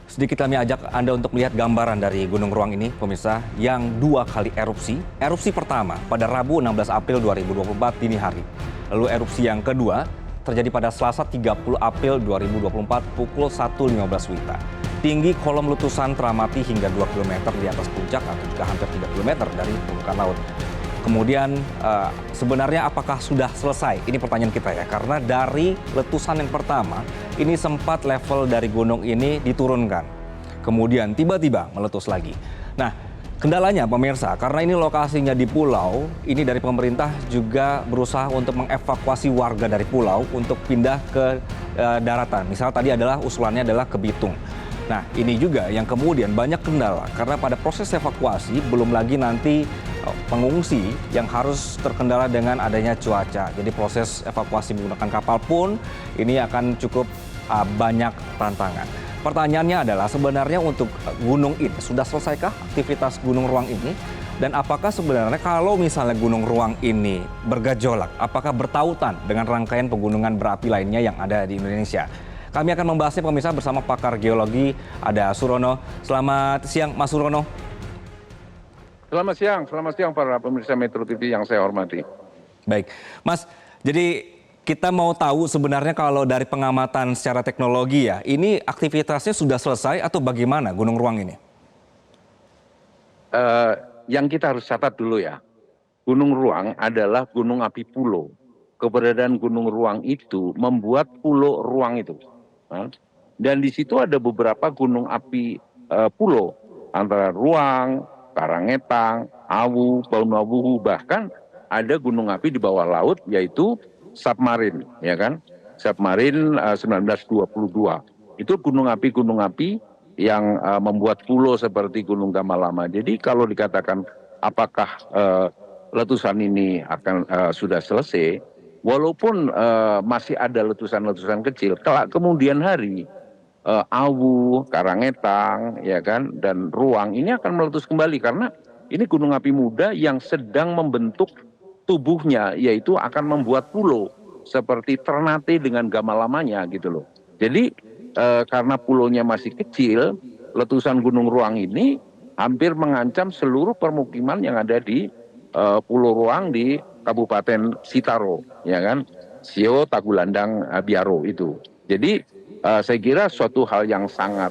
Sedikit kami ajak Anda untuk melihat gambaran dari Gunung Ruang ini, pemirsa, yang 2 kali erupsi. Erupsi pertama pada Rabu 16 April 2024 dini hari. Lalu erupsi yang kedua terjadi pada Selasa 30 April 2024 pukul 1.15 WITA. Tinggi kolom letusan teramati hingga 2 km di atas puncak atau juga hampir 3 km dari permukaan laut. Kemudian sebenarnya apakah sudah selesai? Ini pertanyaan kita ya, karena dari letusan yang pertama ini sempat level dari gunung ini diturunkan. Kemudian tiba-tiba meletus lagi. Nah, kendalanya pemirsa, karena ini lokasinya di pulau, ini dari pemerintah juga berusaha untuk mengevakuasi warga dari pulau untuk pindah ke daratan. Misal tadi adalah usulannya adalah ke Bitung. Nah, ini juga yang kemudian banyak kendala karena pada proses evakuasi belum lagi nanti pengungsi yang harus terkendala dengan adanya cuaca. Jadi proses evakuasi menggunakan kapal pun ini akan cukup banyak tantangan. Pertanyaannya adalah sebenarnya untuk gunung ini sudah selesaikah aktivitas Gunung Ruang ini? Dan apakah sebenarnya kalau misalnya Gunung Ruang ini bergejolak, apakah bertautan dengan rangkaian pegunungan berapi lainnya yang ada di Indonesia? Kami akan membahasnya pemirsa bersama pakar geologi, ada Surono. Selamat siang Mas Surono. Selamat siang para pemirsa Metro TV yang saya hormati. Baik, Mas, jadi kita mau tahu sebenarnya kalau dari pengamatan secara teknologi ya, ini aktivitasnya sudah selesai atau bagaimana Gunung Ruang ini? Yang kita harus catat dulu ya, Gunung Ruang adalah gunung api pulau. Keberadaan Gunung Ruang itu membuat pulau Ruang itu. Dan di situ ada beberapa gunung api pulau, antara Ruang, Karangetang, Awu, Paunabuhu, bahkan ada gunung api di bawah laut yaitu Submarin, ya kan? Submarin 1922. Itu gunung api yang membuat pulau seperti Gunung Gamalama. Jadi kalau dikatakan apakah letusan ini akan sudah selesai, walaupun masih ada letusan-letusan kecil, kemudian hari Awu, Karangetang, ya kan, dan Ruang ini akan meletus kembali karena ini gunung api muda yang sedang membentuk tubuhnya, yaitu akan membuat pulau seperti Ternate dengan Gamalamanya gitu loh. Jadi karena pulaunya masih kecil, letusan Gunung Ruang ini hampir mengancam seluruh permukiman yang ada di Pulau Ruang di Kabupaten Sitaro, ya kan, Sio, Tagulandang, Biaro itu. Jadi saya kira suatu hal yang sangat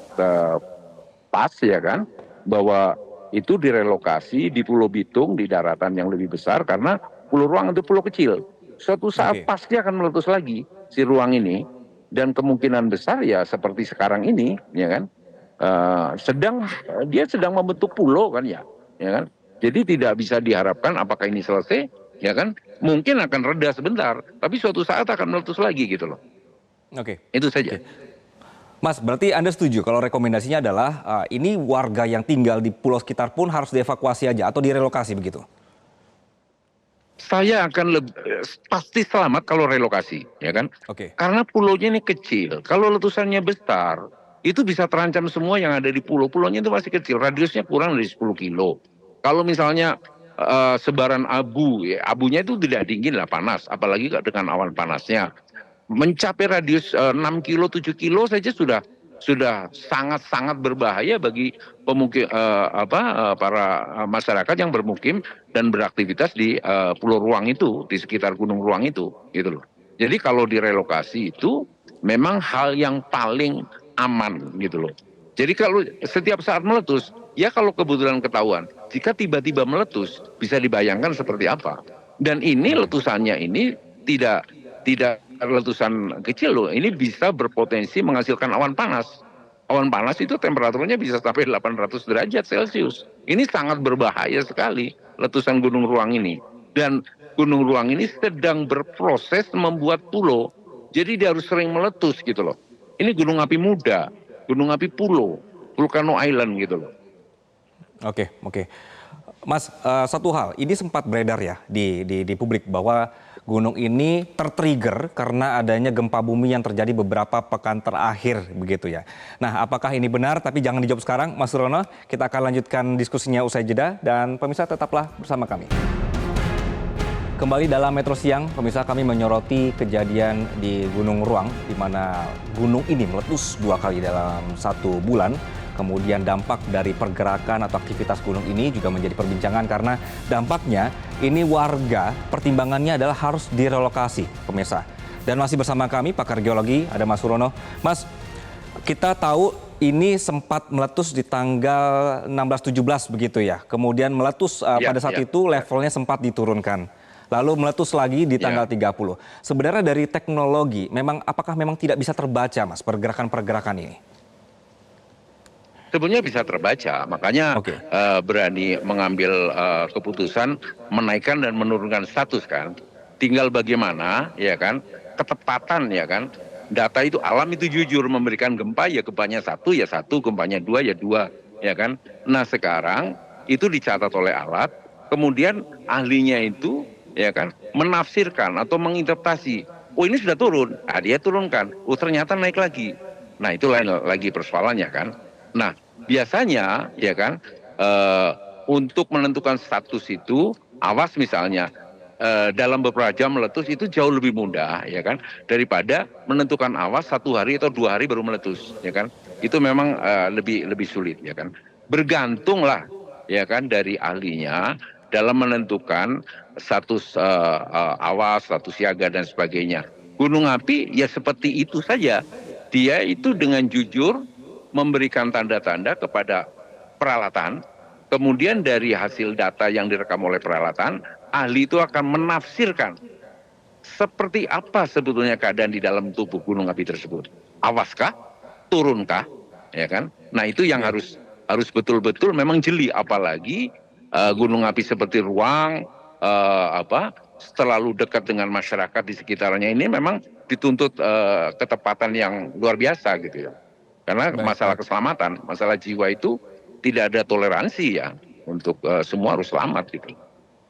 pas ya kan, bahwa itu direlokasi di Pulau Bitung di daratan yang lebih besar karena Pulau Ruang itu pulau kecil. Suatu saat pasti akan meletus lagi si Ruang ini dan kemungkinan besar ya seperti sekarang ini ya kan, dia sedang membentuk pulau kan ya kan. Jadi tidak bisa diharapkan apakah ini selesai ya kan, mungkin akan reda sebentar tapi suatu saat akan meletus lagi gitu loh. Itu saja. Mas, berarti Anda setuju kalau rekomendasinya adalah ini warga yang tinggal di pulau sekitar pun harus dievakuasi aja atau direlokasi begitu? Saya akan pasti selamat kalau relokasi, ya kan? Karena pulaunya ini kecil. Kalau letusannya besar, itu bisa terancam semua yang ada di pulau. Pulaunya itu masih kecil, radiusnya kurang dari 10 kilo. Kalau misalnya sebaran abu, ya, abunya itu tidak dingin lah, panas. Apalagi dengan awan panasnya. Mencapai radius 6 kilo, 7 kilo saja sudah sangat-sangat berbahaya bagi para masyarakat yang bermukim dan beraktivitas di Pulau Ruang itu, di sekitar Gunung Ruang itu, gitu loh. Jadi kalau direlokasi itu memang hal yang paling aman, gitu loh. Jadi kalau setiap saat meletus, ya kalau kebetulan ketahuan, jika tiba-tiba meletus, bisa dibayangkan seperti apa. Dan ini letusannya ini tidak letusan kecil loh, ini bisa berpotensi menghasilkan awan panas. Awan panas itu temperaturnya bisa sampai 800 derajat Celcius. Ini sangat berbahaya sekali letusan Gunung Ruang ini. Dan Gunung Ruang ini sedang berproses membuat pulau. Jadi dia harus sering meletus gitu loh. Ini gunung api muda, gunung api pulau, Volcano Island gitu loh. Oke. Mas, satu hal, ini sempat beredar ya di publik bahwa gunung ini tertrigger karena adanya gempa bumi yang terjadi beberapa pekan terakhir begitu ya. Nah, apakah ini benar? Tapi jangan dijawab sekarang, Mas Surono. Kita akan lanjutkan diskusinya usai jeda dan pemirsa tetaplah bersama kami. Kembali dalam Metro Siang, pemirsa, kami menyoroti kejadian di Gunung Ruang, di mana gunung ini meletus 2 kali dalam 1 bulan. Kemudian dampak dari pergerakan atau aktivitas gunung ini juga menjadi perbincangan karena dampaknya ini warga pertimbangannya adalah harus direlokasi, pemirsa. Dan masih bersama kami pakar geologi, ada Mas Surono. Mas, kita tahu ini sempat meletus di tanggal 16-17 begitu ya. Kemudian meletus pada saat itu levelnya sempat diturunkan. Lalu meletus lagi di tanggal 30. Sebenarnya dari teknologi, apakah memang tidak bisa terbaca, Mas, pergerakan-pergerakan ini? Sebenarnya bisa terbaca, makanya berani mengambil keputusan menaikkan dan menurunkan status kan. Tinggal bagaimana, ya kan, ketepatan, ya kan. Data itu, alam itu jujur, memberikan gempa ya gempanya 1 ya 1, gempanya 2 ya 2, ya kan. Nah sekarang itu dicatat oleh alat, kemudian ahlinya itu, ya kan, menafsirkan atau menginterpretasi. Oh ini sudah turun, dia turunkan. Oh ternyata naik lagi. Nah itu lain lagi persoalannya kan. Nah biasanya, ya kan, untuk menentukan status itu, awas misalnya, dalam beberapa jam meletus itu jauh lebih mudah, ya kan, daripada menentukan awas 1 hari atau 2 hari baru meletus, ya kan. Itu memang lebih sulit, ya kan. Bergantunglah, ya kan, dari ahlinya dalam menentukan status awas, status siaga dan sebagainya. Gunung api ya seperti itu saja. Dia itu dengan jujur memberikan tanda-tanda kepada peralatan. Kemudian dari hasil data yang direkam oleh peralatan, ahli itu akan menafsirkan seperti apa sebetulnya keadaan di dalam tubuh gunung api tersebut. Awaskah? Turunkah? Ya kan? Nah itu yang harus betul-betul memang jeli, apalagi gunung api seperti Ruang terlalu dekat dengan masyarakat di sekitarnya, ini memang dituntut ketepatan yang luar biasa gitu ya. Karena masalah keselamatan, masalah jiwa itu tidak ada toleransi ya, untuk semua harus selamat gitu.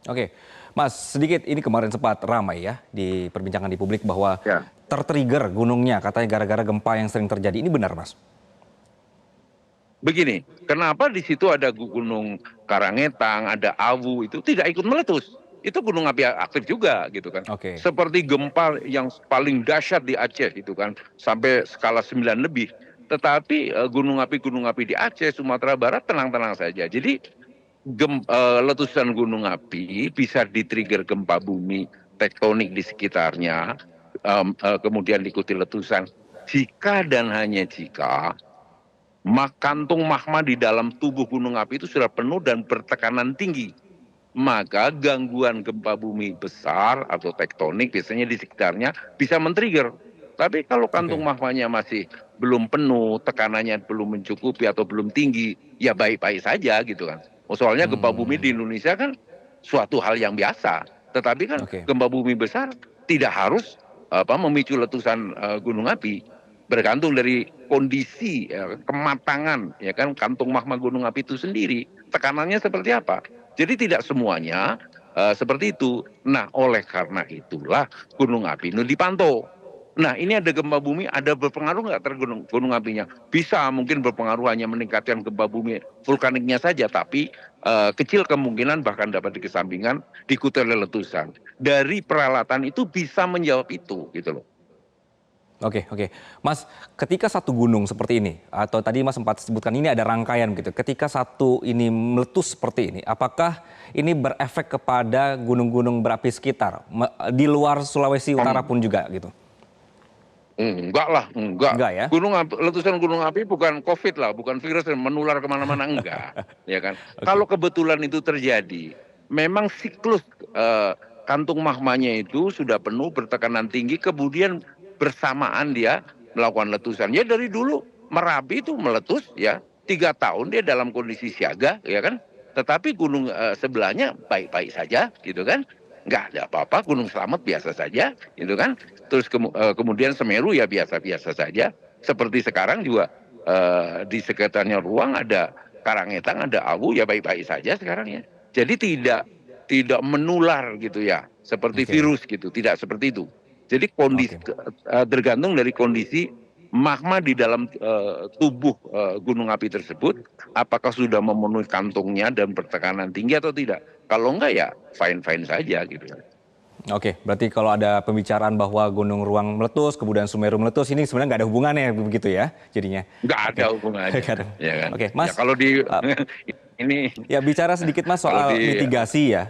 Oke, Mas, sedikit ini kemarin sempat ramai ya di perbincangan di publik bahwa tertrigger gunungnya katanya gara-gara gempa yang sering terjadi. Ini benar, Mas? Begini, kenapa di situ ada gunung Karangetang, ada Awu, itu tidak ikut meletus? Itu gunung api aktif juga gitu kan. Seperti gempa yang paling dahsyat di Aceh itu kan, sampai skala 9 lebih. Tetapi gunung api di Aceh, Sumatera Barat tenang-tenang saja. Jadi letusan gunung api bisa di-trigger gempa bumi, tektonik di sekitarnya, kemudian diikuti letusan. Jika dan hanya jika kantung magma di dalam tubuh gunung api itu sudah penuh dan bertekanan tinggi, maka gangguan gempa bumi besar atau tektonik biasanya di sekitarnya bisa men-trigger. Tapi kalau kantung magmanya masih belum penuh, tekanannya belum mencukupi atau belum tinggi, ya baik-baik saja gitu kan. Soalnya gempa bumi di Indonesia kan suatu hal yang biasa. Tetapi kan gempa bumi besar tidak harus memicu letusan gunung api. Bergantung dari kondisi kematangan, ya kan, kantung magma gunung api itu sendiri, tekanannya seperti apa. Jadi tidak semuanya seperti itu. Nah oleh karena itulah gunung api itu dipantau. Nah ini ada gempa bumi, ada berpengaruh nggak terhadap gunung apinya? Bisa, mungkin berpengaruh, hanya meningkatkan gempa bumi vulkaniknya saja, tapi kecil kemungkinan bahkan dapat dikesampingkan diikuti oleh letusan. Dari peralatan itu bisa menjawab itu gitu loh. Oke, Mas, ketika satu gunung seperti ini, atau tadi Mas sempat sebutkan ini ada rangkaian gitu, ketika satu ini meletus seperti ini, apakah ini berefek kepada gunung-gunung berapi sekitar, di luar Sulawesi Utara pun juga gitu? Enggak lah, enggak ya? Letusan gunung api bukan COVID lah, bukan virus yang menular kemana-mana, enggak. Ya kan? Kalau kebetulan itu terjadi, memang siklus kantung magmanya itu sudah penuh, bertekanan tinggi, kemudian bersamaan dia melakukan letusan. Ya dari dulu Merapi itu meletus ya, 3 tahun dia dalam kondisi siaga, ya kan. Tetapi gunung sebelahnya baik-baik saja gitu kan. Nggak ada apa-apa, Gunung Slamet biasa saja gitu kan. Terus kemudian Semeru ya biasa-biasa saja. Seperti sekarang juga di sekitarnya Ruang ada Karangetang, ada Awu, ya baik-baik saja sekarang ya. Jadi tidak menular gitu ya, seperti virus gitu, tidak seperti itu. Jadi kondisi tergantung dari kondisi magma di dalam tubuh gunung api tersebut, apakah sudah memenuhi kantungnya dan bertekanan tinggi atau tidak. Kalau enggak ya fine-fine saja gitu. Oke, berarti kalau ada pembicaraan bahwa Gunung Ruang meletus, kemudian Semeru meletus, ini sebenarnya nggak ada hubungannya begitu ya jadinya? Nggak Oke. ada hubungannya, Nggak ada. ya kan? Oke, Ya Mas, kalau di uh, ini ya bicara sedikit Mas kalau soal di mitigasi ya.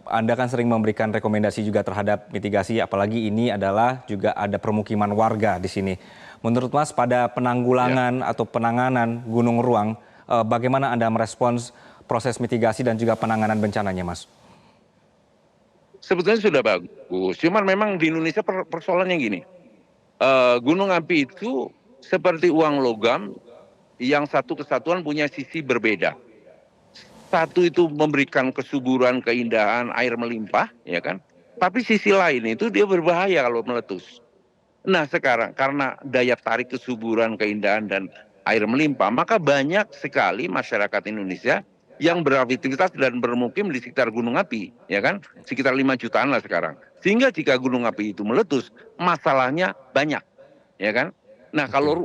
Anda kan sering memberikan rekomendasi juga terhadap mitigasi, apalagi ini adalah juga ada permukiman warga di sini. Menurut Mas pada penanggulangan atau penanganan Gunung Ruang, bagaimana Anda merespons proses mitigasi dan juga penanganan bencananya, Mas? sebetulnya sudah bagus, cuman memang di Indonesia persoalannya gini, gunung api itu seperti uang logam yang satu kesatuan punya sisi berbeda. Satu itu memberikan kesuburan, keindahan, air melimpah, ya kan? Tapi sisi lain itu dia berbahaya kalau meletus. Nah sekarang karena daya tarik kesuburan, keindahan, dan air melimpah, maka banyak sekali masyarakat Indonesia yang beraktivitas dan bermukim di sekitar gunung api, ya kan? Sekitar 5 jutaan lah sekarang. Sehingga jika gunung api itu meletus, masalahnya banyak, ya kan? Nah kalau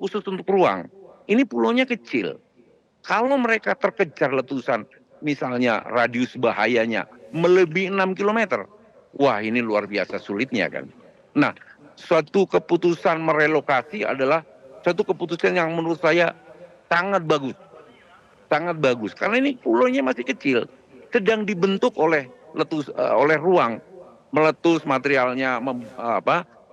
khusus untuk ruang, ini pulaunya kecil. Kalau mereka terkejar letusan, misalnya radius bahayanya melebihi 6 km, wah ini luar biasa sulitnya kan. Nah, suatu keputusan merelokasi adalah suatu keputusan yang menurut saya sangat bagus. Sangat bagus, karena ini pulaunya masih kecil, sedang dibentuk oleh oleh ruang, meletus materialnya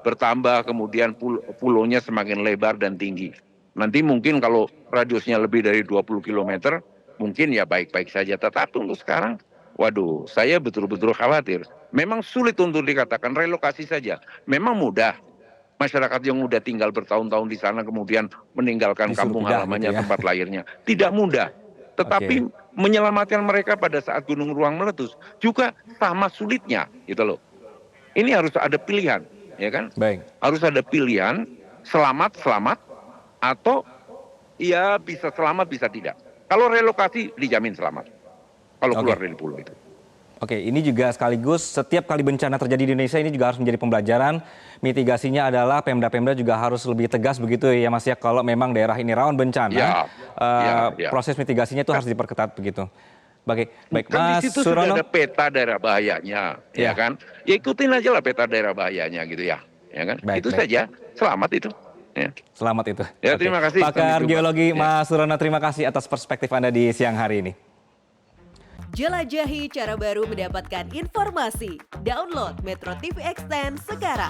bertambah, kemudian pulaunya semakin lebar dan tinggi. Nanti mungkin kalau radiusnya lebih dari 20 km, mungkin ya baik-baik saja. Tetapi untuk sekarang, waduh, saya betul-betul khawatir. Memang sulit untuk dikatakan relokasi saja. Memang mudah. Masyarakat yang udah tinggal bertahun-tahun di sana kemudian meninggalkan Disuruh kampung pindah halamannya, gitu ya. tempat lahirnya. Tidak mudah. Tetapi menyelamatkan mereka pada saat Gunung Ruang meletus juga sama sulitnya, gitu loh. Ini harus ada pilihan, ya kan? Baik. Harus ada pilihan, selamat atau ya bisa selamat bisa tidak. Kalau relokasi dijamin selamat. Kalau keluar dari pulau itu. Oke, ini juga sekaligus setiap kali bencana terjadi di Indonesia ini juga harus menjadi pembelajaran. Mitigasinya adalah Pemda-Pemda juga harus lebih tegas begitu ya Mas ya. Kalau memang daerah ini rawan bencana, proses mitigasinya itu harus diperketat begitu. Baik Kan Mas di situ Surono. sudah ada peta daerah bahayanya, ya kan? Ya ikutin aja lah peta daerah bahayanya gitu ya, ya kan? Itu saja, selamat itu. Ya. Selamat itu. Ya, terima kasih. Pakar geologi Mas Surono, terima kasih atas perspektif Anda di siang hari ini. Jelajahi cara baru mendapatkan informasi. Download Metro TV Extend sekarang.